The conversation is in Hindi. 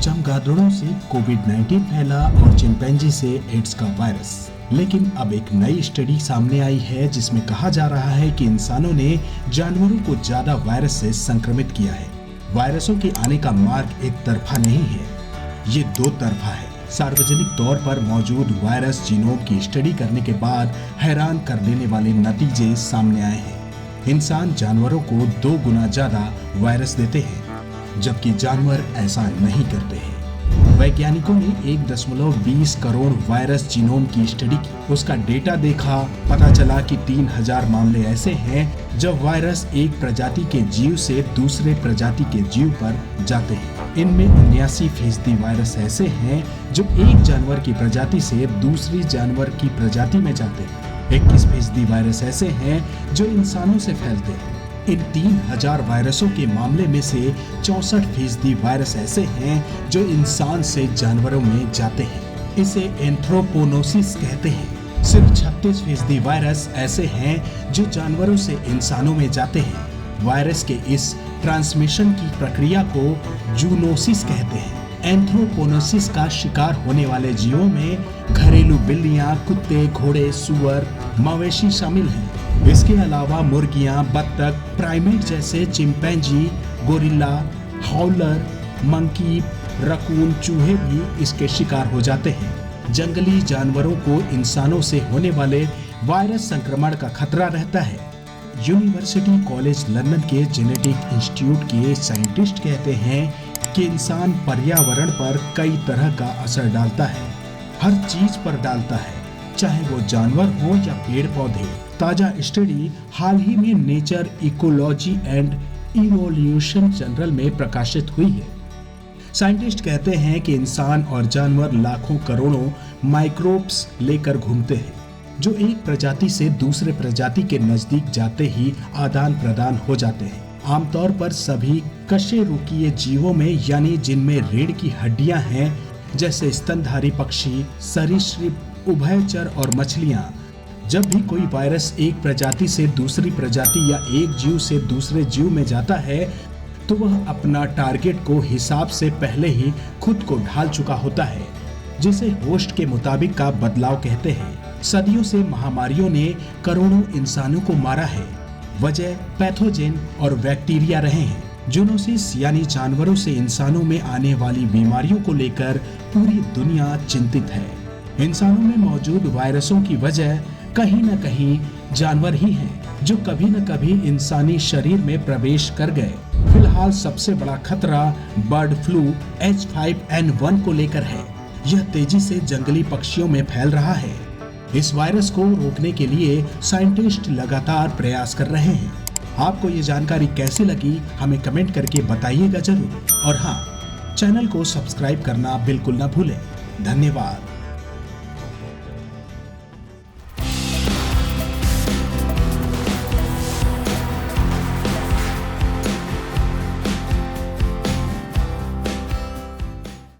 चमगादड़ों से कोविड-19 फैला और चिंपैंजी से एड्स का वायरस। लेकिन अब एक नई स्टडी सामने आई है जिसमें कहा जा रहा है कि इंसानों ने जानवरों को ज्यादा वायरस से संक्रमित किया है। वायरसों के आने का मार्ग एक तरफा नहीं है, ये दो तरफा है। सार्वजनिक तौर पर मौजूद वायरस जीनोम की स्टडी करने के बाद हैरान कर देने वाले नतीजे सामने आए हैं। इंसान जानवरों को 2 गुना ज्यादा वायरस देते हैं, जबकि जानवर ऐसा नहीं करते हैं। वैज्ञानिकों ने 1.20 करोड़ वायरस जीनोम की स्टडी की। उसका डेटा देखा, पता चला कि 3000 मामले ऐसे हैं जब वायरस एक प्रजाति के जीव से दूसरे प्रजाति के जीव पर जाते हैं। इनमें 79% वायरस ऐसे हैं जो एक जानवर की प्रजाति से दूसरी जानवर की प्रजाति में जाते हैं। 21% वायरस ऐसे हैं जो इंसानों से फैलते हैं। इन 3000 वायरसों के मामले में से 64% वायरस ऐसे हैं जो इंसान से जानवरों में जाते हैं। इसे एंथ्रोपोनोसिस कहते हैं। सिर्फ 36% वायरस ऐसे हैं जो जानवरों से इंसानों में जाते हैं। वायरस के इस ट्रांसमिशन की प्रक्रिया को जूनोसिस कहते हैं। एंथ्रोपोनोसिस का शिकार होने वाले जीवों में घरेलू बिल्लियां, कुत्ते, घोड़े, सूअर, मवेशी शामिल हैं। इसके अलावा मुर्गियां, बत्तख, प्राइमेट जैसे chimpanzee, gorilla, howler, monkey, raccoon, चूहे भी इसके शिकार हो जाते हैं। जंगली जानवरों को इंसानों से होने वाले वायरस संक्रमण का खतरा रहता है। यूनिवर्सिटी कॉलेज लंदन के जेनेटिक इंस्टीट्यूट के साइंटिस्ट कहते हैं कि इंसान पर्यावरण पर कई तरह का असर डालता है, हर चीज पर डालता है, चाहे वो जानवर हो या पेड़ पौधे। ताजा स्टडी हाल ही में nature ecology and evolution journal में प्रकाशित हुई है। साइंटिस्ट कहते हैं कि इंसान और जानवर लाखों करोड़ों माइक्रोब्स लेकर घूमते हैं जो एक प्रजाति से दूसरे प्रजाति के नजदीक जाते ही आदान प्रदान हो जाते हैं। आमतौर पर सभी कशेरुकीय जीवों में, यानी जिनमें रीढ़ की हड्डियां हैं, जैसे स्तनधारी पक्षी, सरीसृप, उभयचर और मछलियां, जब भी कोई वायरस एक प्रजाति से दूसरी प्रजाति या एक जीव से दूसरे जीव में जाता है तो वह अपना टारगेट को हिसाब से पहले ही खुद को ढाल चुका होता है, जिसे होस्ट के मुताबिक का बदलाव कहते हैं। सदियों से महामारियों ने करोड़ों इंसानों को मारा है। वजह पैथोजेन और बैक्टीरिया रहे हैं। जूनोसिस यानी जानवरों से इंसानों में आने वाली बीमारियों को लेकर पूरी दुनिया चिंतित है। इंसानों में मौजूद वायरसों की वजह कहीं न कहीं जानवर ही हैं, जो कभी न कभी इंसानी शरीर में प्रवेश कर गए। फिलहाल सबसे बड़ा खतरा बर्ड फ्लू H5N1 को लेकर है। यह तेजी से जंगली पक्षियों में फैल रहा है। इस वायरस को रोकने के लिए साइंटिस्ट लगातार प्रयास कर रहे हैं। आपको ये जानकारी कैसी लगी हमें कमेंट करके बताइएगा जरूर। और हाँ, चैनल को सब्सक्राइब करना बिल्कुल ना भूलें। धन्यवाद।